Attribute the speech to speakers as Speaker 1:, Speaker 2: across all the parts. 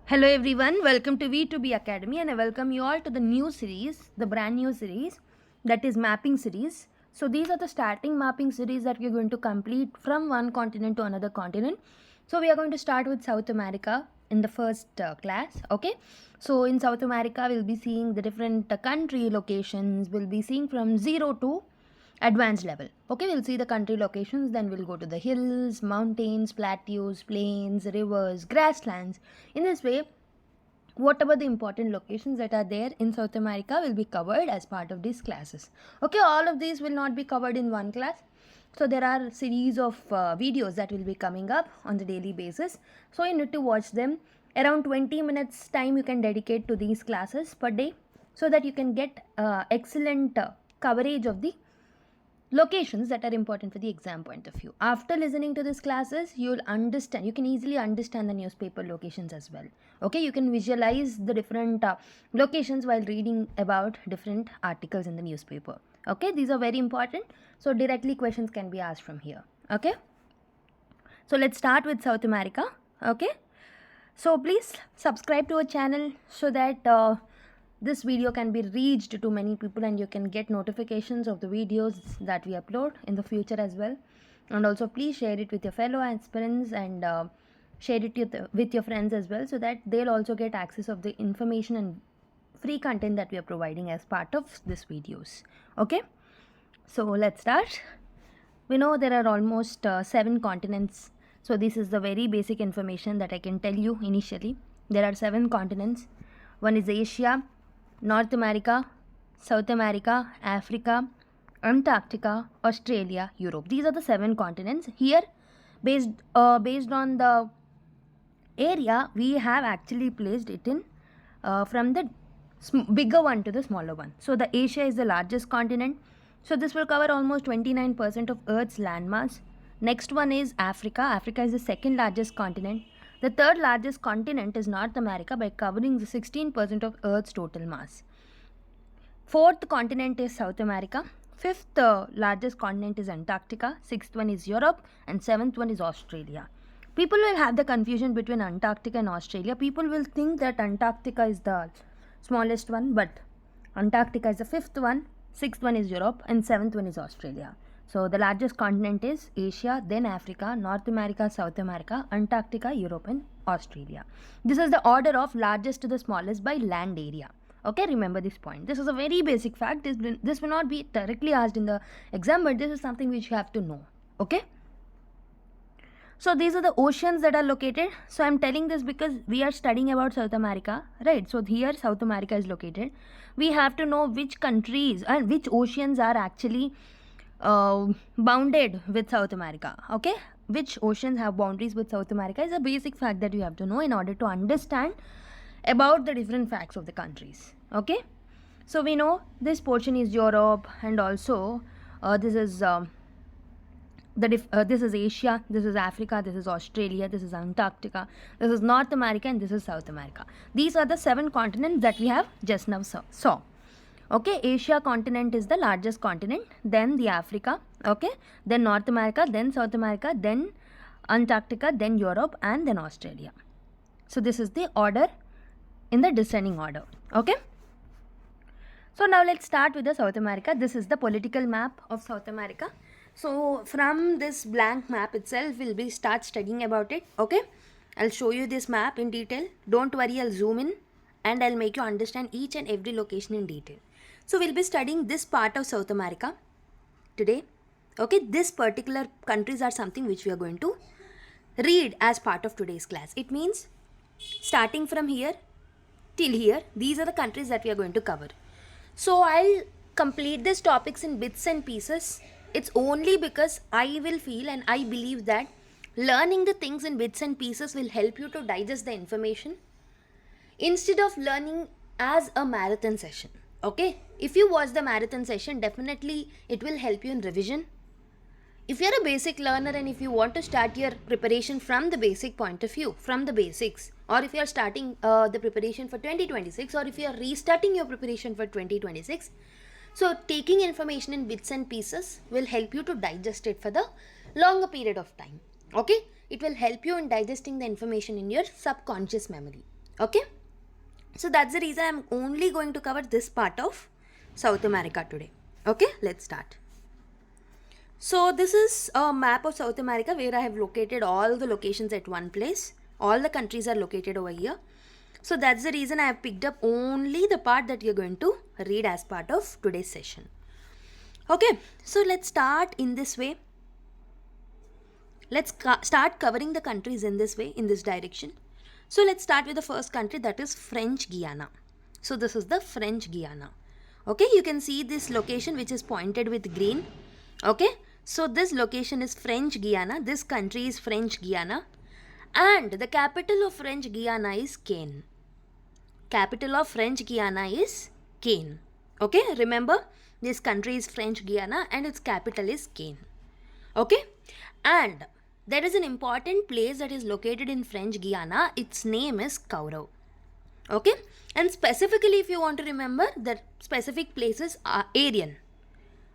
Speaker 1: Hello everyone, welcome to V2B Academy and I welcome you all to the new series, the brand new series that is mapping series. So these are the starting mapping series that we are going to complete from one continent to another continent. So we are going to start with South America in the first class, okay? So in South America we'll be seeing the different country locations, we'll be seeing from 0 to advanced level. Okay, we'll see the country locations, then we'll go to the hills, mountains, plateaus, plains, rivers, grasslands. In this way, whatever the important locations that are there in South America will be covered as part of these classes. Okay, all of these will not be covered in one class. So there are series of videos that will be coming up on the daily basis. So you need to watch them. Around 20 minutes time you can dedicate to these classes per day so that you can get excellent coverage of the locations that are important for the exam point of view. After listening to these classes, you'll understand, you can easily understand the newspaper locations as well. Okay, you can visualize the different locations while reading about different articles in the newspaper. Okay, these are very important. So directly questions can be asked from here. Okay, so let's start with South America. Okay, so please subscribe to our channel so that this video can be reached to many people and you can get notifications of the videos that we upload in the future as well. And also please share it with your fellow aspirants and share it with your friends as well so that they'll also get access of the information and free content that we are providing as part of this videos. Okay, so let's start. We know there are almost 7 continents. So this is the very basic information that I can tell you initially. There are 7 continents. One is Asia, North America, South America, Africa, Antarctica, Australia, Europe. These are the 7 continents. Here, based on the area, we have actually placed it in from the bigger one to the smaller one. So the Asia is the largest continent. So this will cover almost 29% of Earth's landmass. Next one is Africa. Africa is the second largest continent. The third largest continent is North America by covering the 16% of Earth's total mass. Fourth continent is South America. Fifth largest continent is Antarctica. Sixth one is Europe. And seventh one is Australia. People will have the confusion between Antarctica and Australia. People will think that Antarctica is the smallest one, but Antarctica is the fifth one, sixth one is Europe, and seventh one is Australia. So the largest continent is Asia, then Africa, North America, South America, Antarctica, Europe, and Australia. This is the order of largest to the smallest by land area. Okay, remember this point. This is a very basic fact. This will not be directly asked in the exam, but this is something which you have to know. Okay. So these are the oceans that are located. So I'm telling this because we are studying about South America, right? So here South America is located. We have to know which countries and which oceans are actually bounded with South America. Okay, which oceans have boundaries with South America is a basic fact that you have to know in order to understand about the different facts of the countries. Okay, so we know this portion is Europe and also this is this is Asia, this is Africa, this is Australia, this is Antarctica, this is North America, and this is South America. These are the 7 continents that we have just now saw. Okay, Asia continent is the largest continent, then the Africa, okay, then North America, then South America, then Antarctica, then Europe, and then Australia. So this is the order in the descending order. Okay. So now let's start with the South America. This is the political map of South America. So from this blank map itself, we'll be start studying about it. Okay, I'll show you this map in detail. Don't worry, I'll zoom in and I'll make you understand each and every location in detail. So we'll be studying this part of South America today. Okay, this particular countries are something which we are going to read as part of today's class. It means starting from here till here, these are the countries that we are going to cover. So I'll complete these topics in bits and pieces. It's only because I will feel and I believe that learning the things in bits and pieces will help you to digest the information instead of learning as a marathon session. Okay, if you watch the marathon session, definitely it will help you in revision. If you're a basic learner and if you want to start your preparation from the basic point of view, from the basics, or if you're starting the preparation for 2026, or if you're restarting your preparation for 2026, so taking information in bits and pieces will help you to digest it for the longer period of time. Okay, it will help you in digesting the information in your subconscious memory. Okay, so that's the reason I'm only going to cover this part of South America today. Okay, let's start. So this is a map of South America where I have located all the locations at one place. All the countries are located over here. So that's the reason I have picked up only the part that you're going to read as part of today's session. Okay, so let's start in this way. Let's start covering the countries in this way, in this direction. So let's start with the first country, that is French Guiana. So this is the French Guiana. Okay, you can see this location which is pointed with green. Okay, so this location is French Guiana. This country is French Guiana. And the capital of French Guiana is Caen. Capital of French Guiana is Caen. Okay, remember this country is French Guiana and its capital is Caen. Okay, and there is an important place that is located in French Guiana. Its name is Kourou. Okay, and specifically if you want to remember, the specific places are Aryan.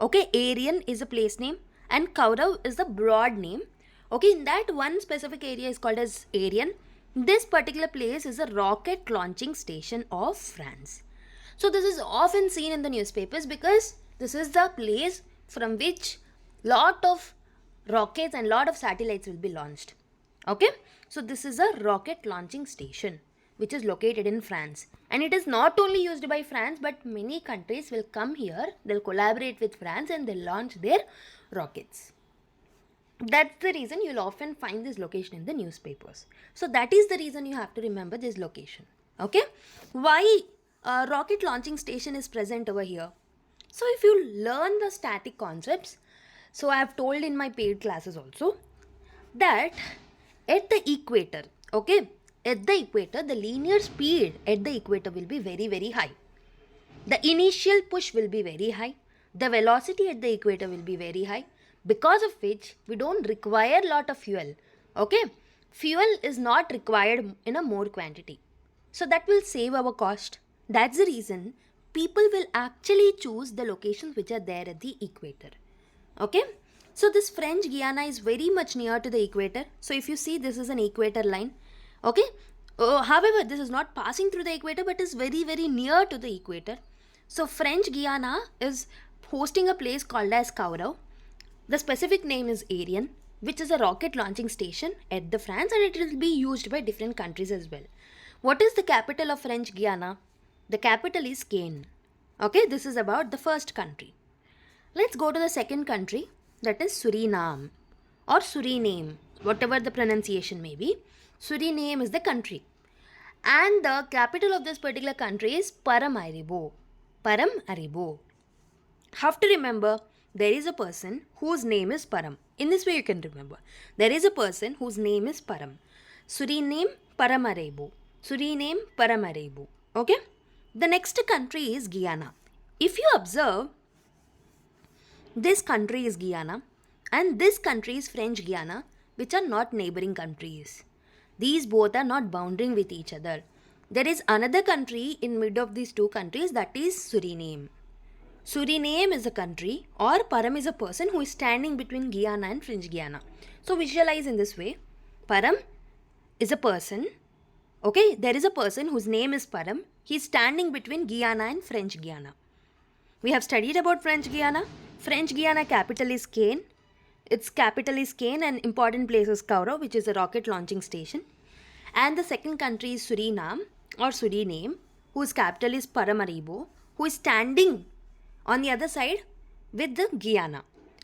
Speaker 1: Okay, Aryan is a place name and Kourou is the broad name. Okay, in that one specific area is called as Aryan. This particular place is a rocket launching station of France. So this is often seen in the newspapers because this is the place from which lot of rockets and lot of satellites will be launched. Okay, so this is a rocket launching station which is located in France, and it is not only used by France but many countries will come here, they'll collaborate with France and they'll launch their rockets. That's the reason you'll often find this location in the newspapers. So that is the reason you have to remember this location. Okay, why a rocket launching station is present over here? So if you learn the static concepts, so I have told in my paid classes also that at the equator, okay, at the equator, the linear speed at the equator will be very, very high. The initial push will be very high. The velocity at the equator will be very high, because of which we don't require a lot of fuel. Okay, fuel is not required in a more quantity. So that will save our cost. That's the reason people will actually choose the locations which are there at the equator. Okay, so this French Guiana is very much near to the equator. So if you see, this is an equator line. Okay, however, this is not passing through the equator but is very, very near to the equator. So French Guiana is hosting a place called as Kourou. The specific name is Aryan, which is a rocket launching station at the France, and it will be used by different countries as well. What is the capital of French Guiana? The capital is Caen. Okay, this is about the first country. Let's go to the second country, that is Suriname or Suriname, whatever the pronunciation may be. Suriname is the country. And the capital of this particular country is Paramaribo. Paramaribo. Have to remember, there is a person whose name is Param. In this way you can remember. There is a person whose name is Param. Suriname, Paramaribo. Suriname, Paramaribo. Okay? The next country is Guyana. If you observe, this country is Guyana and this country is French Guiana, which are not neighboring countries. These both are not bounding with each other. There is another country in mid of these two countries, that is Suriname. Suriname is a country, or Param is a person who is standing between Guyana and French Guiana. So visualize in this way. Param is a person. Okay, there is a person whose name is Param. He is standing between Guyana and French Guiana. We have studied about French Guiana. French Guiana capital is Caen. Its capital is Caen and important place is Kourou, which is a rocket launching station. And the second country is Suriname or Suriname, whose capital is Paramaribo, who is standing on the other side with the Guyana.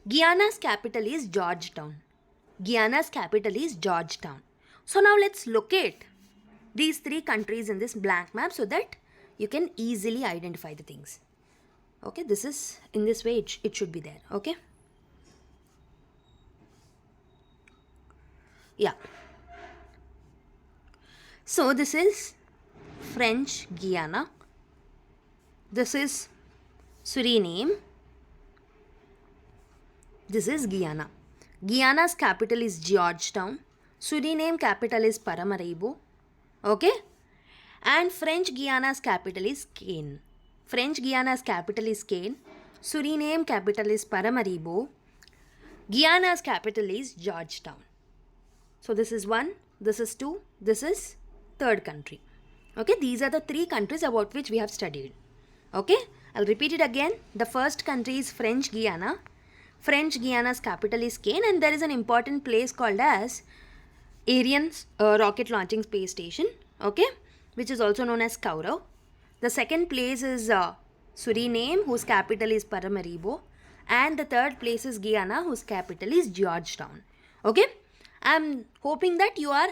Speaker 1: Guyana's capital is Georgetown. Guyana's capital is Georgetown. So now let's locate these three countries in this blank map so that you can easily identify the things. Okay, this is in this way it should be there. Okay. Yeah. So this is French Guiana. This is Suriname. This is Guyana. Guyana's capital is Georgetown. Suriname capital is Paramaribo. Okay. And French Guiana's capital is Caen. French Guiana's capital is Caen. Suriname capital is Paramaribo. Guyana's capital is Georgetown. So this is 1, this is 2, this is third country. Okay, these are the three countries about which we have studied. Okay, I'll repeat it again. The first country is French Guiana. French Guiana's capital is Caen, and there is an important place called as Ariane's rocket launching space station, okay, which is also known as Kourou. The second place is Suriname, whose capital is Paramaribo, and the third place is Guyana, whose capital is Georgetown. Okay, I'm hoping that you are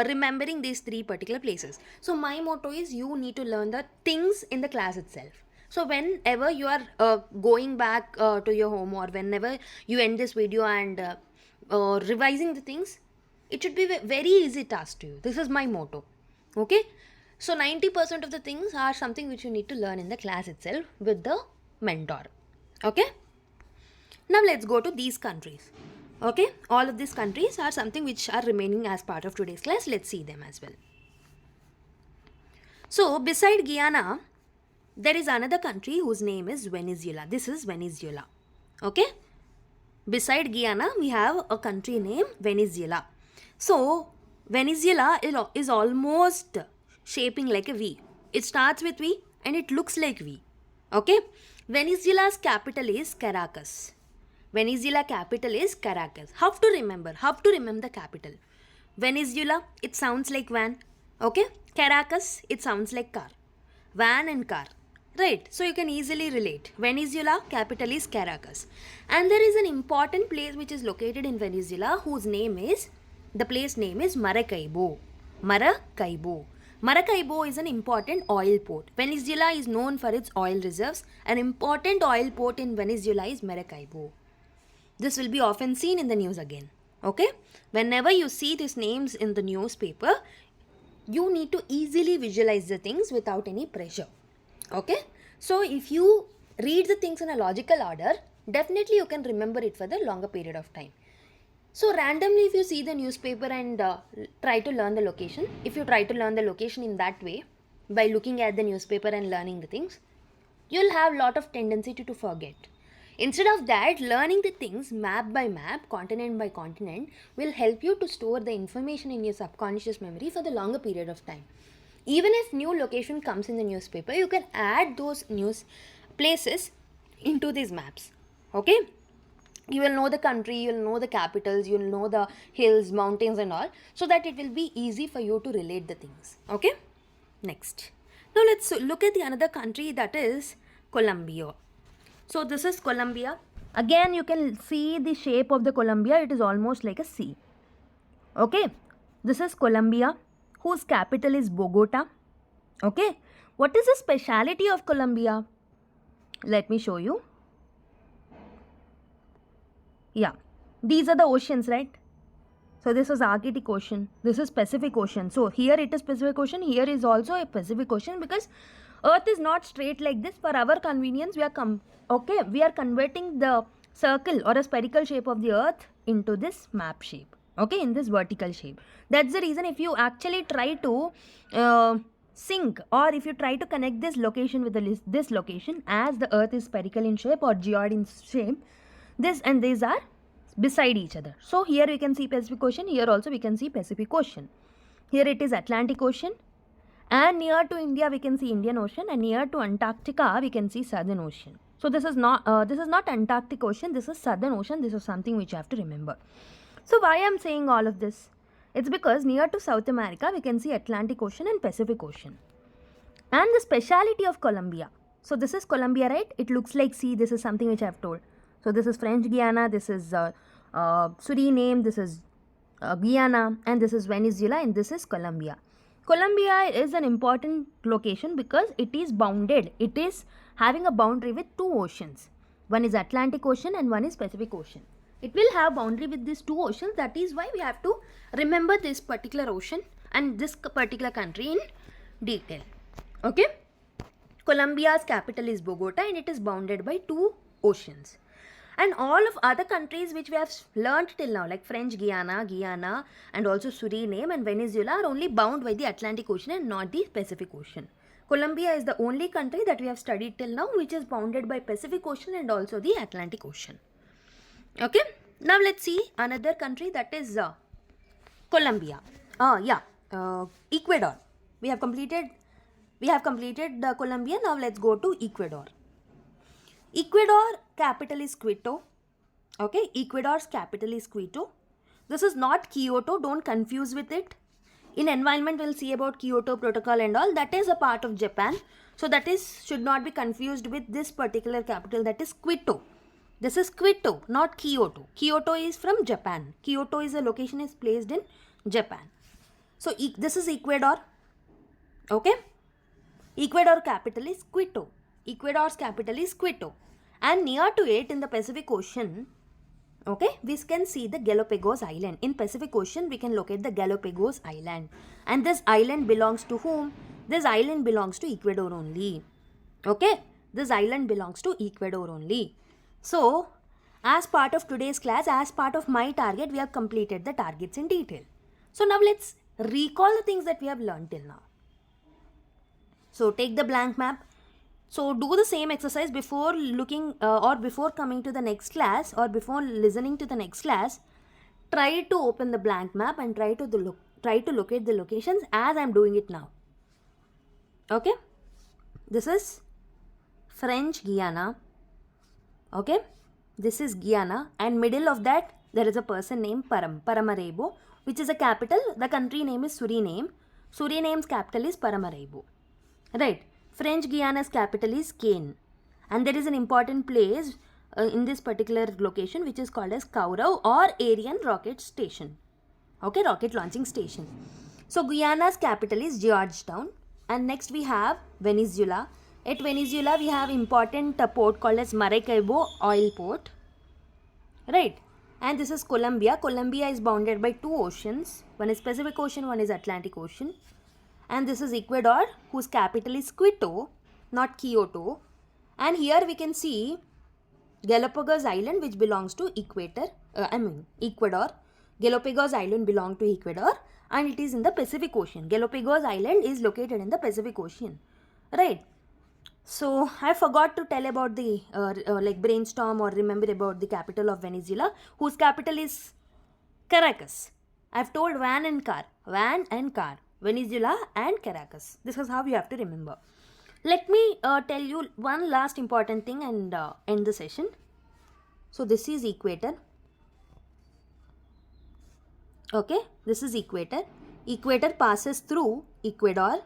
Speaker 1: remembering these three particular places. So my motto is you need to learn the things in the class itself. So whenever you are going back to your home, or whenever you end this video and revising the things, it should be very easy task to you. This is my motto. Okay, so 90% of the things are something which you need to learn in the class itself with the mentor. Okay, now let's go to these countries. Okay, all of these countries are something which are remaining as part of today's class. Let's see them as well. So beside Guyana, there is another country whose name is Venezuela. This is Venezuela. Okay, beside Guyana we have a country named Venezuela. So Venezuela is almost shaping like a V. It starts with V and it looks like V. Okay, Venezuela's capital is Caracas. Venezuela capital is Caracas. How to remember the capital. Venezuela, it sounds like van. Okay, Caracas, it sounds like car. Van and car, right? So you can easily relate. Venezuela capital is Caracas, and there is an important place which is located in Venezuela whose name is, the place name is Maracaibo. Maracaibo. Maracaibo is an important oil port. Venezuela is known for its oil reserves. An important oil port in Venezuela is Maracaibo. This will be often seen in the news again. Okay, whenever you see these names in the newspaper, you need to easily visualize the things without any pressure. Okay, so if you read the things in a logical order, definitely you can remember it for the longer period of time. So randomly, if you see the newspaper and try to learn the location, if you try to learn the location in that way by looking at the newspaper and learning the things, you'll have lot of tendency to forget. Instead of that, learning the things map by map, continent by continent will help you to store the information in your subconscious memory for the longer period of time. Even if new location comes in the newspaper, you can add those news places into these maps. Okay, you will know the country, you will know the capitals, you will know the hills, mountains and all, so that it will be easy for you to relate the things. Okay, next, now let's look at the another country, that is Colombia. So this is Colombia. Again, you can see the shape of the Colombia. It is almost like a C. Okay, this is Colombia, whose capital is Bogota. Okay, what is the speciality of Colombia? Let me show you. Yeah, these are the oceans, right? So this is Arctic Ocean, this is Pacific Ocean. So here it is Pacific Ocean, here is also a Pacific Ocean, because Earth is not straight like this. For our convenience, we are converting the circle or a spherical shape of the Earth into this map shape. Okay, in this vertical shape. That's the reason if you actually try to sync, or if you try to connect this location with this location, as the Earth is spherical in shape or geoid in shape, this and these are beside each other. So here we can see Pacific Ocean, here also we can see Pacific Ocean. Here it is Atlantic Ocean, and near to India we can see Indian Ocean, and near to Antarctica we can see Southern Ocean. So this is not Antarctic Ocean, this is Southern Ocean. This is something which you have to remember. So why I am saying all of this? It's because near to South America we can see Atlantic Ocean and Pacific Ocean. And the speciality of Colombia. So this is Colombia, right? It looks like sea. This is something which I have told. So this is French Guiana, this is Suriname, this is Guyana, and this is Venezuela, and this is Colombia. Colombia is an important location because it is bounded. It is having a boundary with two oceans. One is Atlantic Ocean and one is Pacific Ocean. It will have boundary with these two oceans. That is why we have to remember this particular ocean and this particular country in detail. Okay. Colombia's capital is Bogota, and it is bounded by two oceans. And all of other countries which we have learnt till now, like French Guyana, and also Suriname and Venezuela, are only bound by the Atlantic Ocean and not the Pacific Ocean. Colombia is the only country that we have studied till now which is bounded by Pacific Ocean and also the Atlantic Ocean. Okay, now let's see another country, that is Ecuador. We have completed the Colombia. Now let's go to Ecuador. Ecuador capital is Quito. Okay, Ecuador's capital is Quito. This is not Kyoto, don't confuse with it. In environment we'll see about Kyoto Protocol and all. That is a part of Japan. So that is should not be confused with this particular capital, that is Quito. This is Quito, not Kyoto. Kyoto is from Japan. Kyoto is a location is placed in Japan. So this is Ecuador. Okay. Ecuador capital is Quito. Ecuador's capital is Quito. And near to it in the Pacific Ocean, okay, we can see the Galapagos Island. In Pacific Ocean, we can locate the Galapagos Island. And this island belongs to whom? This island belongs to Ecuador only. Okay, this island belongs to Ecuador only. So, as part of today's class, as part of my target, we have completed the targets in detail. So now let's recall the things that we have learned till now. So take the blank map. So do the same exercise before looking or before coming to the next class or before listening to the next class. Try to open the blank map and try to locate the locations as I am doing it now. Okay. This is French Guiana. Okay. This is Guyana, and middle of that there is a person named Paramaribo, which is a capital. The country name is Suriname. Suriname's capital is Paramaribo. Right. French Guiana's capital is Cane. And there is an important place in this particular location which is called as Kourou or Ariane Rocket Station. Okay, rocket launching station. So Guyana's capital is Georgetown. And next we have Venezuela. At Venezuela we have important port called as Maracaibo Oil Port. Right. And this is Colombia. Colombia is bounded by two oceans. One is Pacific Ocean, one is Atlantic Ocean. And this is Ecuador, whose capital is Quito, not Kyoto. And here we can see Galapagos Island, which belongs to Ecuador. Galapagos Island belongs to Ecuador and it is in the Pacific Ocean. Galapagos Island is located in the Pacific Ocean. Right. So I forgot to tell about the brainstorm or remember about the capital of Venezuela, whose capital is Caracas. I've told van and car. Venezuela and Caracas. This is how you have to remember. Let me tell you one last important thing and end the session. So this is equator. Okay, this is equator. Equator passes through Ecuador.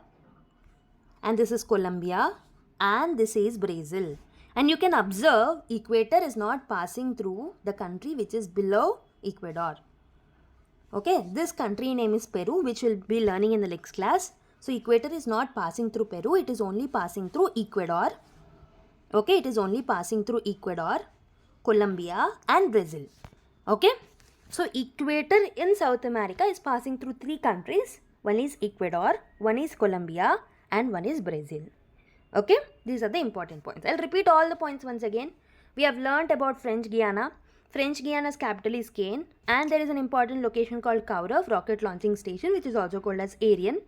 Speaker 1: And this is Colombia. And this is Brazil. And you can observe equator is not passing through the country which is below Ecuador. Okay, this country name is Peru, which we'll be learning in the next class. So equator is not passing through Peru, it is only passing through Ecuador. Okay, it is only passing through Ecuador, Colombia and Brazil. Okay, so equator in South America is passing through three countries. One is Ecuador, one is Colombia and one is Brazil. Okay, these are the important points. I'll repeat all the points once again. We have learnt about French Guiana. French Guiana's capital is Cane, and there is an important location called Kourou rocket launching station, which is also called as Ariane.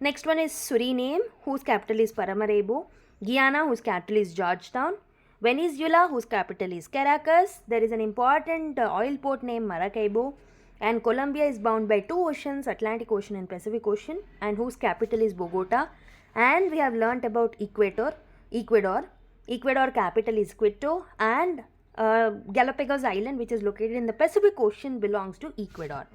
Speaker 1: Next one is Suriname, whose capital is Paramaribo. Guyana, whose capital is Georgetown. Venezuela, whose capital is Caracas. There is an important oil port named Maracaibo. And Colombia is bound by two oceans, Atlantic Ocean and Pacific Ocean, and whose capital is Bogota. And we have learnt about Ecuador. Ecuador capital is Quito, and Galapagos Island, which is located in the Pacific Ocean, belongs to Ecuador.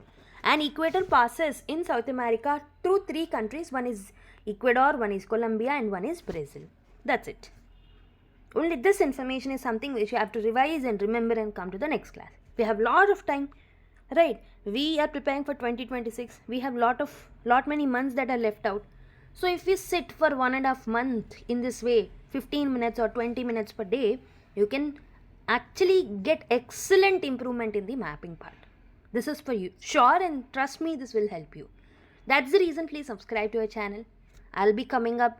Speaker 1: And Ecuador passes in South America through three countries. One is Ecuador, one is Colombia and one is Brazil. That's it. Only this information is something which you have to revise and remember and come to the next class. We have lot of time, right? We are preparing for 2026. We have lot many months that are left out. So if we sit for 1.5 months in this way, 15 minutes or 20 minutes per day, you can actually get excellent improvement in the mapping part. This is for you. Sure, and trust me, this will help you. That's the reason, please subscribe to our channel. I'll be coming up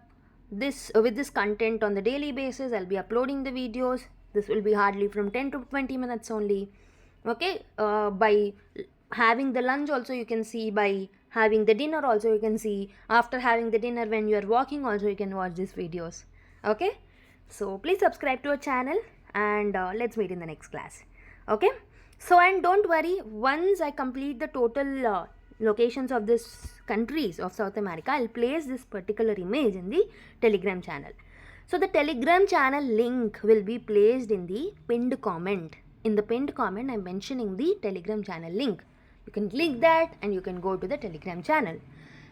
Speaker 1: with this content on the daily basis. I'll be uploading the videos. This will be hardly from 10 to 20 minutes only. Okay, by having the lunch also you can see, by having the dinner also you can see, after having the dinner when you are walking also you can watch these videos. Okay, so please subscribe to our channel and let's meet in the next class. Okay, so and don't worry, once I complete the total locations of this countries of South America, I'll place this particular image in the Telegram channel. So the Telegram channel link will be placed in the pinned comment. In the pinned comment, I'm mentioning the Telegram channel link. You can click that and you can go to the Telegram channel.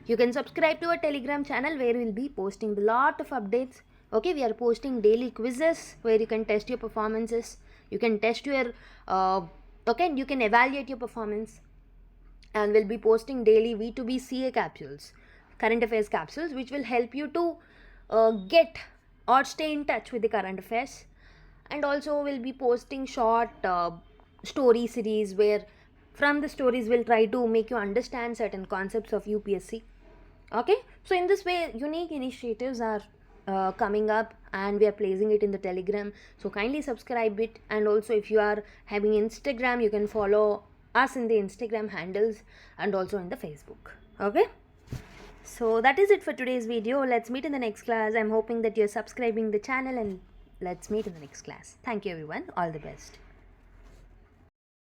Speaker 1: You can subscribe to our Telegram channel where we'll be posting a lot of updates. Okay, we are posting daily quizzes where you can test your performances. You can test your, you can evaluate your performance. And we'll be posting daily V2B CA capsules, current affairs capsules, which will help you to get or stay in touch with the current affairs. And also we'll be posting short story series where from the stories we'll try to make you understand certain concepts of UPSC. Okay, so in this way unique initiatives are coming up and we are placing it in the Telegram. So kindly subscribe it, and also if you are having Instagram, you can follow us in the Instagram handles and also in the Facebook. Okay, so that is it for today's video. Let's meet in the next class. I'm hoping that you're subscribing the channel, and let's meet in the next class. Thank you everyone. All the best.